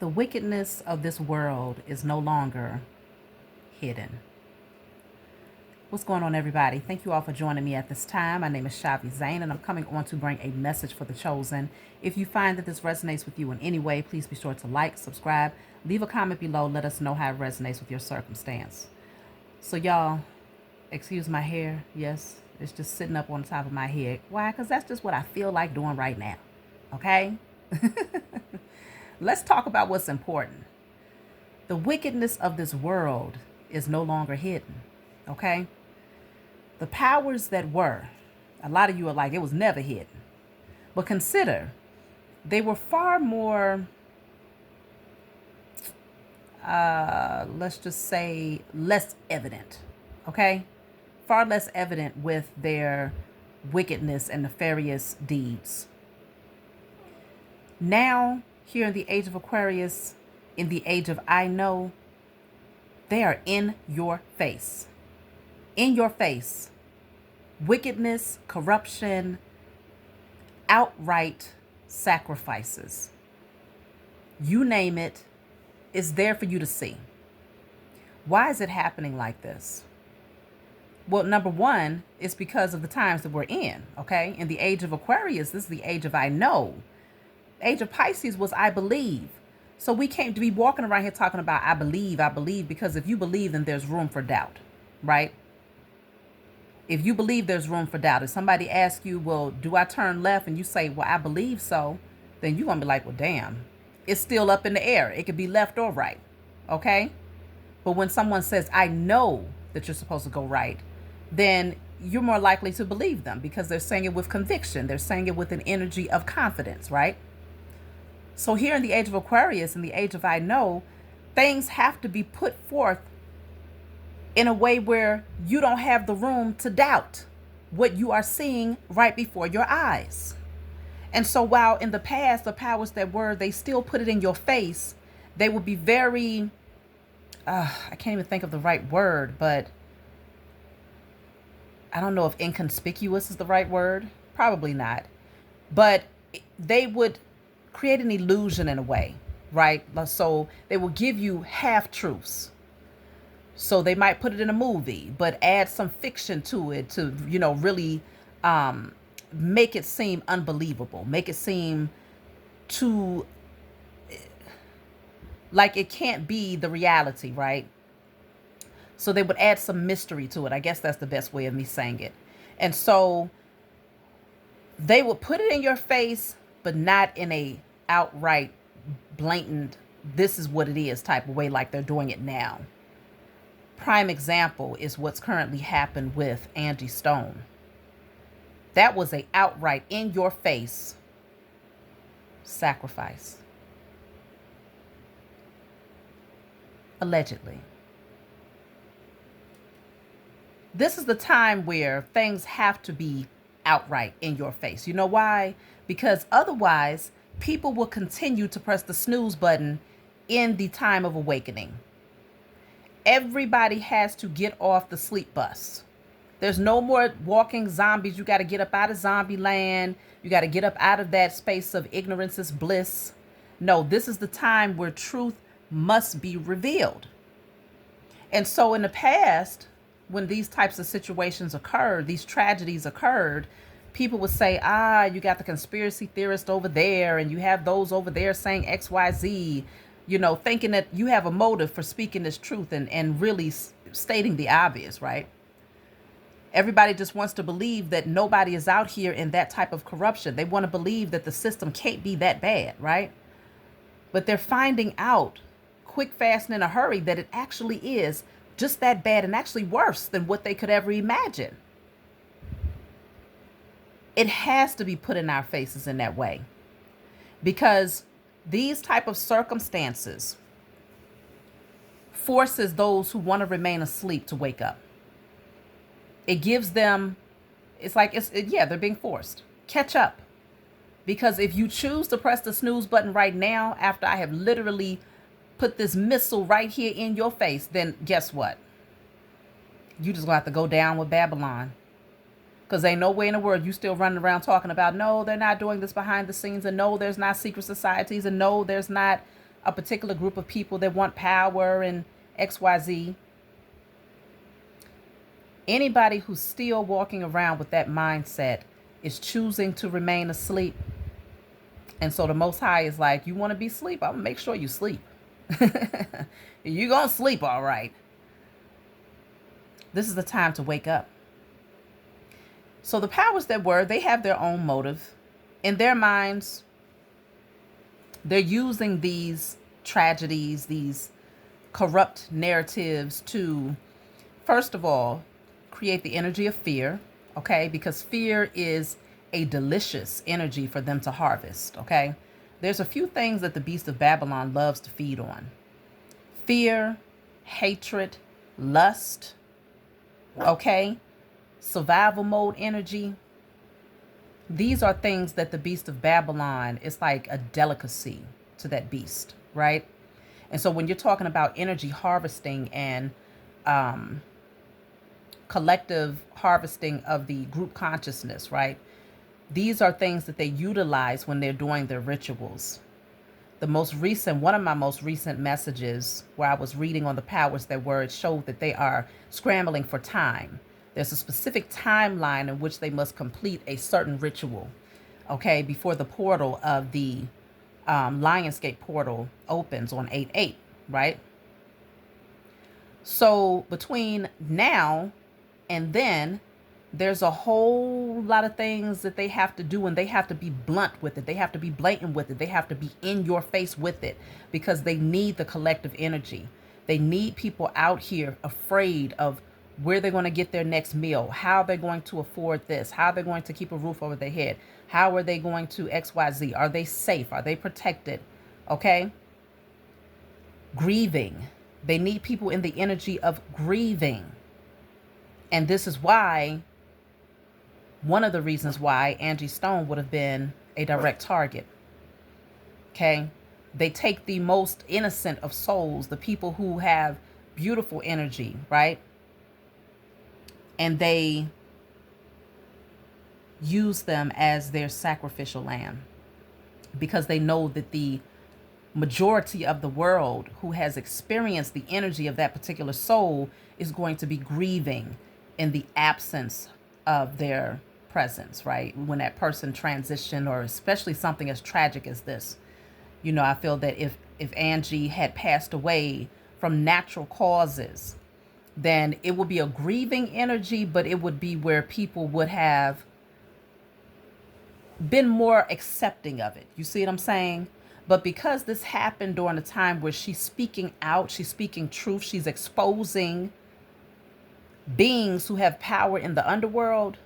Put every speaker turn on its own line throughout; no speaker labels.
The wickedness of this world is no longer hidden. What's going on, everybody? Thank you all for joining me at this time. My name is Shavi Zane, and I'm coming on to bring a message for the chosen. If you find that this resonates with you in any way, please be sure to like, subscribe, leave a comment below. Let us know how it resonates with your circumstance. So, y'all, excuse my hair. Yes, it's just sitting up on the top of my head. Why? Because that's just what I feel like doing right now. Okay? Let's talk about what's important. The wickedness of this world is no longer hidden. Okay? The powers that were, a lot of you are like, it was never hidden. But consider, they were far more, let's just say, less evident. Okay? Far less evident with their wickedness and nefarious deeds. Now, here in the age of Aquarius, in the age of I know, they are in your face. In your face. Wickedness, corruption, outright sacrifices. You name it, it's there for you to see. Why is it happening like this? Well, number one, it's because of the times that we're in, okay? In the age of Aquarius, this is the age of I know. Age of Pisces was I believe. So we can't be walking around here talking about I believe, because if you believe, then there's room for doubt, right? If you believe, there's room for doubt. If somebody asks you, well, do I turn left? And you say, well, I believe so, then you're going to be like, well, damn, it's still up in the air. It could be left or right, okay? But when someone says, I know that you're supposed to go right, then you're more likely to believe them because they're saying it with conviction. They're saying it with an energy of confidence, right? So here in the age of Aquarius, in the age of I know, things have to be put forth in a way where you don't have the room to doubt what you are seeing right before your eyes. And so while in the past, the powers that were, they still put it in your face, they would be very, I can't even think of the right word, but I don't know if inconspicuous is the right word. Probably not. But they would create an illusion in a way, right? So they will give you half truths. So they might put it in a movie, but add some fiction to it to, really make it seem unbelievable, make it seem too like it can't be the reality, right? So they would add some mystery to it. I guess that's the best way of me saying it. And so they would put it in your face, but not in a outright blatant, this is what it is type of way like they're doing it now. Prime example is what's currently happened with Angie Stone. That was a outright in your face sacrifice. Allegedly. This is the time where things have to be outright in your face. You know why? Because otherwise, people will continue to press the snooze button in the time of awakening. Everybody has to get off the sleep bus. There's no more walking zombies. You got to get up out of zombie land. You got to get up out of that space of ignorance is bliss. No, this is the time where truth must be revealed. And so in the past, when these types of situations occurred, these tragedies occurred, people would say, you got the conspiracy theorist over there, and you have those over there saying X, Y, Z, thinking that you have a motive for speaking this truth and really stating the obvious, right? Everybody just wants to believe that nobody is out here in that type of corruption. They want to believe that the system can't be that bad, right? But they're finding out quick, fast, and in a hurry that it actually is just that bad and actually worse than what they could ever imagine. It has to be put in our faces in that way because these type of circumstances forces those who want to remain asleep to wake up. It gives them, they're being forced. Catch up. Because if you choose to press the snooze button right now, after I have literally put this missile right here in your face, then guess what? You just gonna have to go down with Babylon. Because ain't no way in the world you still running around talking about, no, they're not doing this behind the scenes, and no, there's not secret societies, and no, there's not a particular group of people that want power and XYZ. Anybody who's still walking around with that mindset is choosing to remain asleep. And so the Most High is like, you want to be asleep? I'm going to make sure you sleep. You're going to sleep all right. This is the time to wake up. So the powers that were, they have their own motive. In their minds, they're using these tragedies, these corrupt narratives to, first of all, create the energy of fear, okay? Because fear is a delicious energy for them to harvest, okay? There's a few things that the beast of Babylon loves to feed on. Fear, hatred, lust, okay? Survival mode energy. These are things that the beast of Babylon is like a delicacy to that beast, right? And so when you're talking about energy harvesting and collective harvesting of the group consciousness, right? These are things that they utilize when they're doing their rituals. One of my most recent messages where I was reading on the powers that were, it showed that they are scrambling for time. There's a specific timeline in which they must complete a certain ritual, okay, before the portal of the Lionsgate portal opens on 8/8, right? So between now and then, there's a whole lot of things that they have to do, and they have to be blunt with it. They have to be blatant with it. They have to be in your face with it because they need the collective energy. They need people out here afraid of where they're going to get their next meal, how they're going to afford this, how they're going to keep a roof over their head, how are they going to XYZ, are they safe, are they protected, okay? Grieving. They need people in the energy of grieving. And this is why, one of the reasons why Angie Stone would have been a direct target, okay? They take the most innocent of souls, the people who have beautiful energy, right? And they use them as their sacrificial lamb because they know that the majority of the world who has experienced the energy of that particular soul is going to be grieving in the absence of their presence, right? When that person transitioned, or especially something as tragic as this. You know, I feel that if Angie had passed away from natural causes, then it would be a grieving energy, but it would be where people would have been more accepting of it. You see what I'm saying? But because this happened during a time where she's speaking out, she's speaking truth, she's exposing beings who have power in the underworld,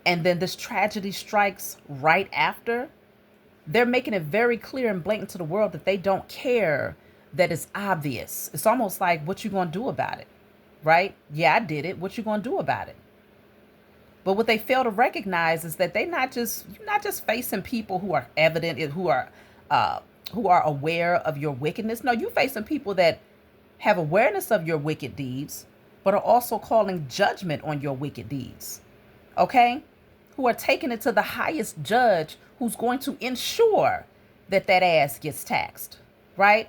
and then this tragedy strikes right after, they're making it very clear and blatant to the world that they don't care that it's obvious. It's almost like, what you gonna do about it, right? Yeah, I did it. What you gonna do about it? But what they fail to recognize is that you're not just facing people who are evident, who are aware of your wickedness. No, you're facing people that have awareness of your wicked deeds, but are also calling judgment on your wicked deeds. Okay? Who are taking it to the highest judge who's going to ensure that ass gets taxed, right?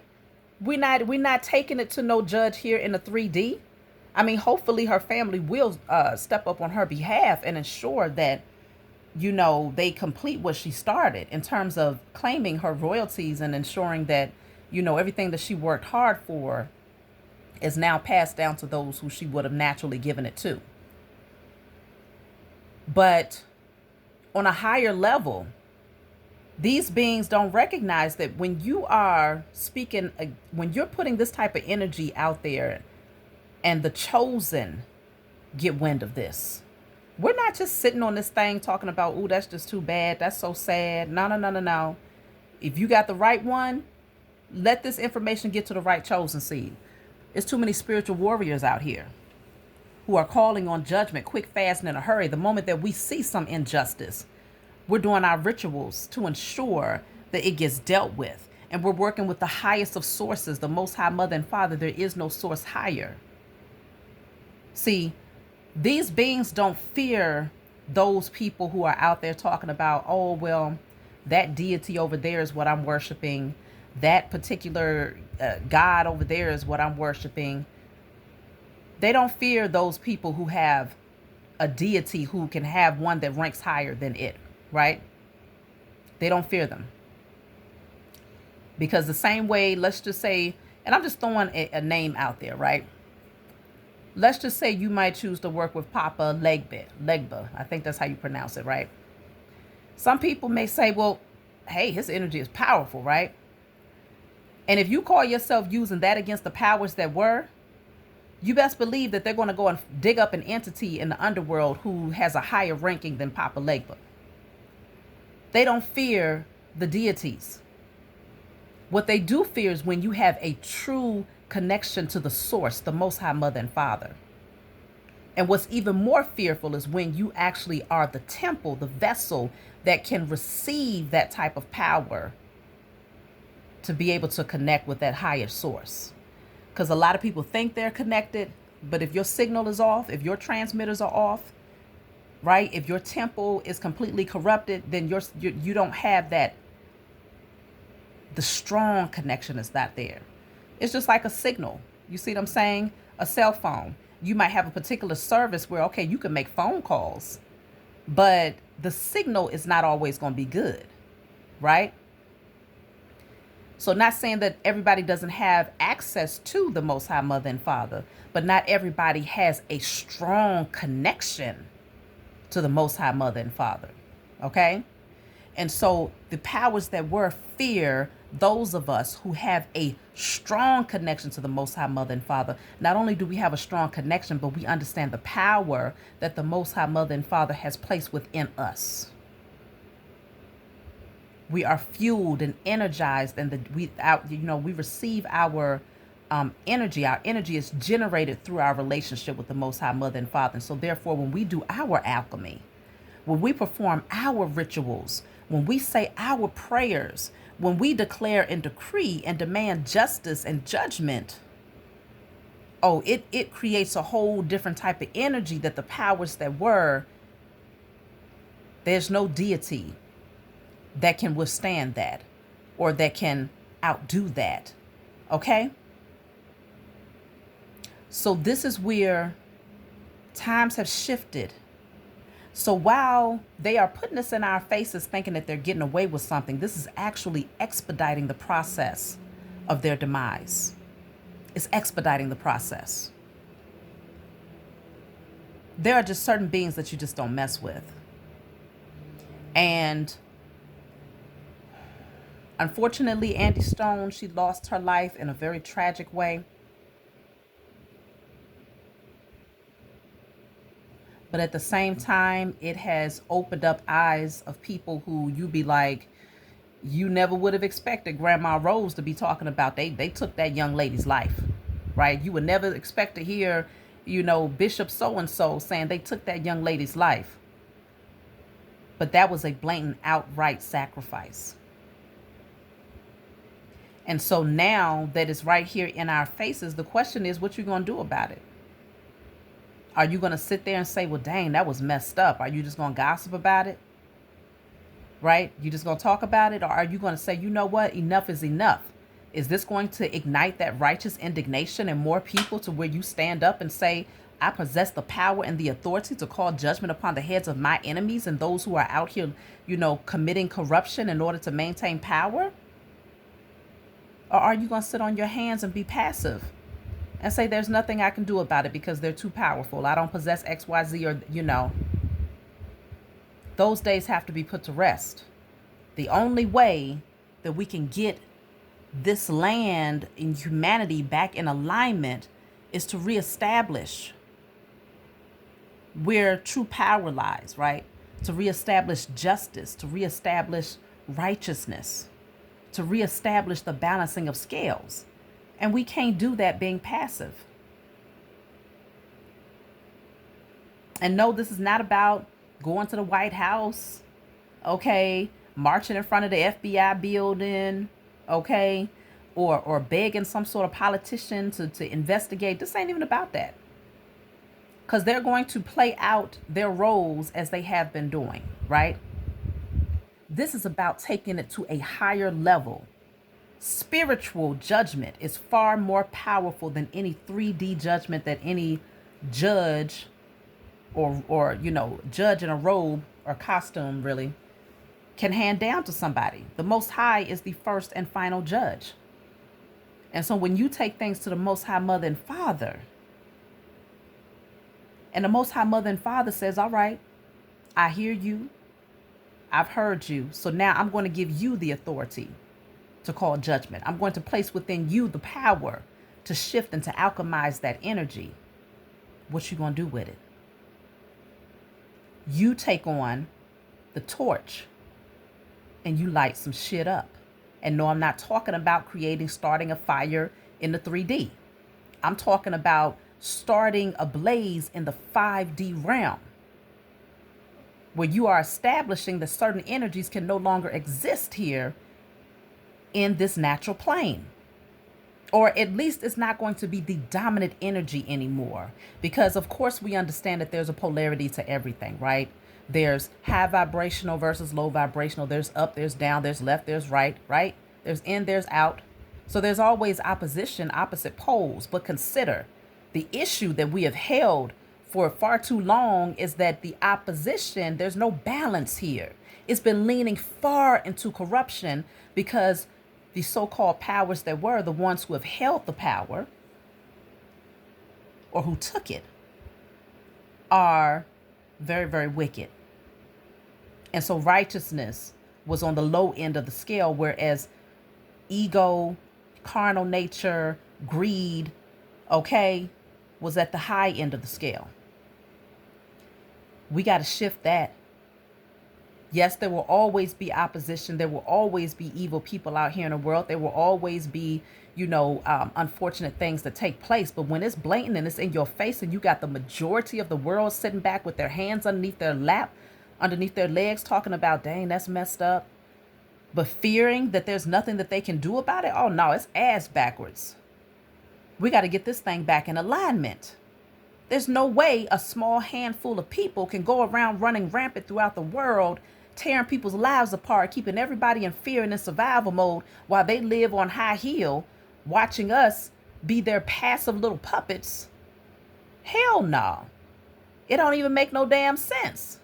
We're not taking it to no judge here in the 3D. I mean, hopefully her family will step up on her behalf and ensure that, you know, they complete what she started in terms of claiming her royalties and ensuring that, you know, everything that she worked hard for is now passed down to those who she would have naturally given it to. But on a higher level, these beings don't recognize that when you are speaking, when you're putting this type of energy out there and the chosen get wind of this, we're not just sitting on this thing talking about, oh, that's just too bad, that's so sad. No. If you got the right one, let this information get to the right chosen seed. There's too many spiritual warriors out here who are calling on judgment quick, fast, and in a hurry. The moment that we see some injustice, we're doing our rituals to ensure that it gets dealt with. And we're working with the highest of sources, the Most High Mother and Father. There is no source higher. See, these beings don't fear those people who are out there talking about, oh, well, that deity over there is what I'm worshiping. that particular God over there is what I'm worshiping. They don't fear those people who have a deity who can have one that ranks higher than it, right? They don't fear them. Because the same way, let's just say, and I'm just throwing a name out there, right? Let's just say you might choose to work with Papa Legba. I think that's how you pronounce it, right? Some people may say, well, hey, his energy is powerful, right? And if you call yourself using that against the powers that were, you best believe that they're going to go and dig up an entity in the underworld who has a higher ranking than Papa Legba. They don't fear the deities. What they do fear is when you have a true connection to the source, the Most High Mother and Father. And what's even more fearful is when you actually are the temple, the vessel that can receive that type of power to be able to connect with that higher source. Because a lot of people think they're connected, but if your signal is off, if your transmitters are off, right? If your temple is completely corrupted, then you don't have that. The strong connection is not there. It's just like a signal. You see what I'm saying? A cell phone. You might have a particular service where, okay, you can make phone calls, but the signal is not always going to be good, right? So not saying that everybody doesn't have access to the Most High Mother and Father, but not everybody has a strong connection to the Most High Mother and Father, okay? And so the powers that were fear those of us who have a strong connection to the Most High Mother and Father. Not only do we have a strong connection, but we understand the power that the Most High Mother and Father has placed within us. We are fueled and energized, and we receive our energy. Our energy is generated through our relationship with the Most High Mother and Father. And so therefore, when we do our alchemy, when we perform our rituals, when we say our prayers, when we declare and decree and demand justice and judgment, it creates a whole different type of energy that the powers that were, there's no deity that can withstand that or that can outdo that. Okay? So this is where times have shifted. So while they are putting this in our faces thinking that they're getting away with something, this is actually expediting the process of their demise. It's expediting the process. There are just certain beings that you just don't mess with. And unfortunately, Angie Stone, she lost her life in a very tragic way. But at the same time, it has opened up eyes of people who you be like, you never would have expected Grandma Rose to be talking about. They took that young lady's life, right? You would never expect to hear, Bishop so-and-so saying they took that young lady's life. But that was a blatant, outright sacrifice. And so now that it's right here in our faces, the question is, what you going to do about it? Are you going to sit there and say, well, dang, that was messed up? Are you just going to gossip about it? Right? You just going to talk about it? Or are you going to say, you know what? Enough is enough. Is this going to ignite that righteous indignation in more people to where you stand up and say, I possess the power and the authority to call judgment upon the heads of my enemies and those who are out here, committing corruption in order to maintain power? Or are you going to sit on your hands and be passive and say there's nothing I can do about it because they're too powerful? I don't possess X, Y, Z, or, those days have to be put to rest. The only way that we can get this land and humanity back in alignment is to reestablish where true power lies, right? To reestablish justice, to reestablish righteousness, to reestablish the balancing of scales. And we can't do that being passive. And no, this is not about going to the White House, okay, marching in front of the FBI building, okay, or begging some sort of politician to investigate. This ain't even about that. Because they're going to play out their roles as they have been doing, right? This is about taking it to a higher level Spiritual judgment is far more powerful than any 3D judgment that any judge or judge in a robe or costume really can hand down to somebody. The Most High is the first and final judge. And so when you take things to the Most High Mother and Father, and the Most High Mother and Father says, all right, I hear you, I've heard you, so now I'm going to give you the authority to call judgment. I'm going to place within you the power to shift and to alchemize that energy. What you going to do with it? You take on the torch and you light some shit up. And no, I'm not talking about starting a fire in the 3D. I'm talking about starting a blaze in the 5D realm, where you are establishing that certain energies can no longer exist here in this natural plane. Or at least it's not going to be the dominant energy anymore. Because of course we understand that there's a polarity to everything, right? There's high vibrational versus low vibrational. There's up, there's down, there's left, there's right? There's in, there's out. So there's always opposition, opposite poles. But consider the issue that we have held for far too long is that the opposition, there's no balance here. It's been leaning far into corruption because the so-called powers that were, the ones who have held the power or who took it, are very, very wicked. And so righteousness was on the low end of the scale, whereas ego, carnal nature, greed, was at the high end of the scale. We got to shift that. Yes, there will always be opposition. There will always be evil people out here in the world. There will always be, unfortunate things that take place. But when it's blatant and it's in your face and you got the majority of the world sitting back with their hands underneath their lap, underneath their legs, talking about, dang, that's messed up, but fearing that there's nothing that they can do about it. Oh, no, it's ass backwards. We got to get this thing back in alignment. There's no way a small handful of people can go around running rampant throughout the world, tearing people's lives apart, keeping everybody in fear and in survival mode while they live on high heel, watching us be their passive little puppets. Hell no. It don't even make no damn sense.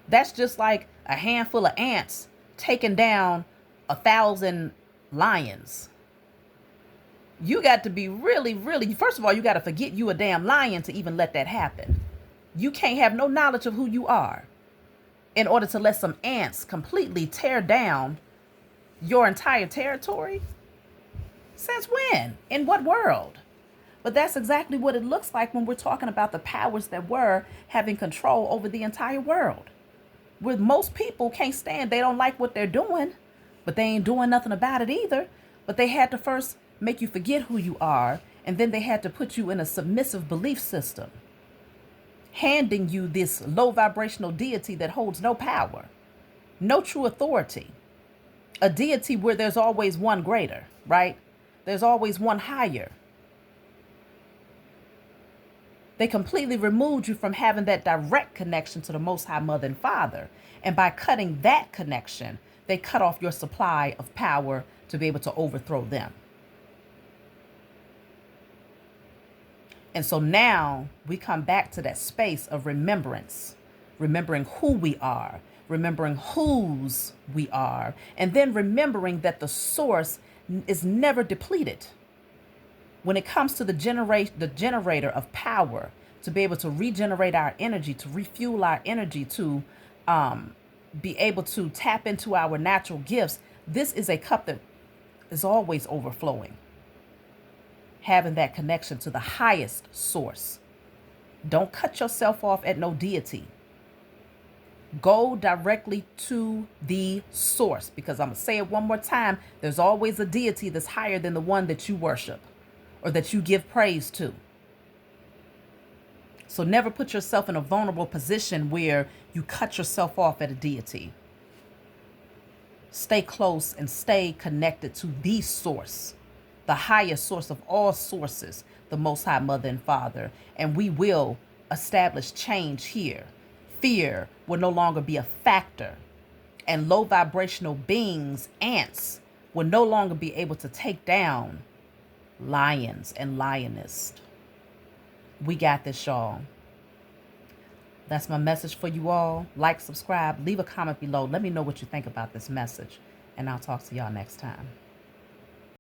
That's just like a handful of ants taking down 1,000 lions. You got to be really, really, first of all, you got to forget you a damn lion to even let that happen. You can't have no knowledge of who you are in order to let some ants completely tear down your entire territory. Since when? In what world? But that's exactly what it looks like when we're talking about the powers that were having control over the entire world. Where most people can't stand, they don't like what they're doing, but they ain't doing nothing about it either. But they had to first make you forget who you are, and then they had to put you in a submissive belief system, handing you this low vibrational deity that holds no power, no true authority, a deity where there's always one greater, right? There's always one higher. They completely removed you from having that direct connection to the Most High Mother and Father. And by cutting that connection, they cut off your supply of power to be able to overthrow them. And so now we come back to that space of remembrance, remembering who we are, remembering whose we are, and then remembering that the source is never depleted. When it comes to the generator of power, to be able to regenerate our energy, to refuel our energy, to be able to tap into our natural gifts, this is a cup that is always overflowing. Having that connection to the highest source. Don't cut yourself off at no deity. Go directly to the source, because I'm going to say it one more time. There's always a deity that's higher than the one that you worship or that you give praise to. So never put yourself in a vulnerable position where you cut yourself off at a deity. Stay close and stay connected to the source, the highest source of all sources, the Most High Mother and Father. And we will establish change here. Fear will no longer be a factor And low vibrational beings, ants, will no longer be able to take down lions and lionists. We got this, y'all. That's my message for you all. Like, subscribe, leave a comment below. Let me know what you think about this message. And I'll talk to y'all next time.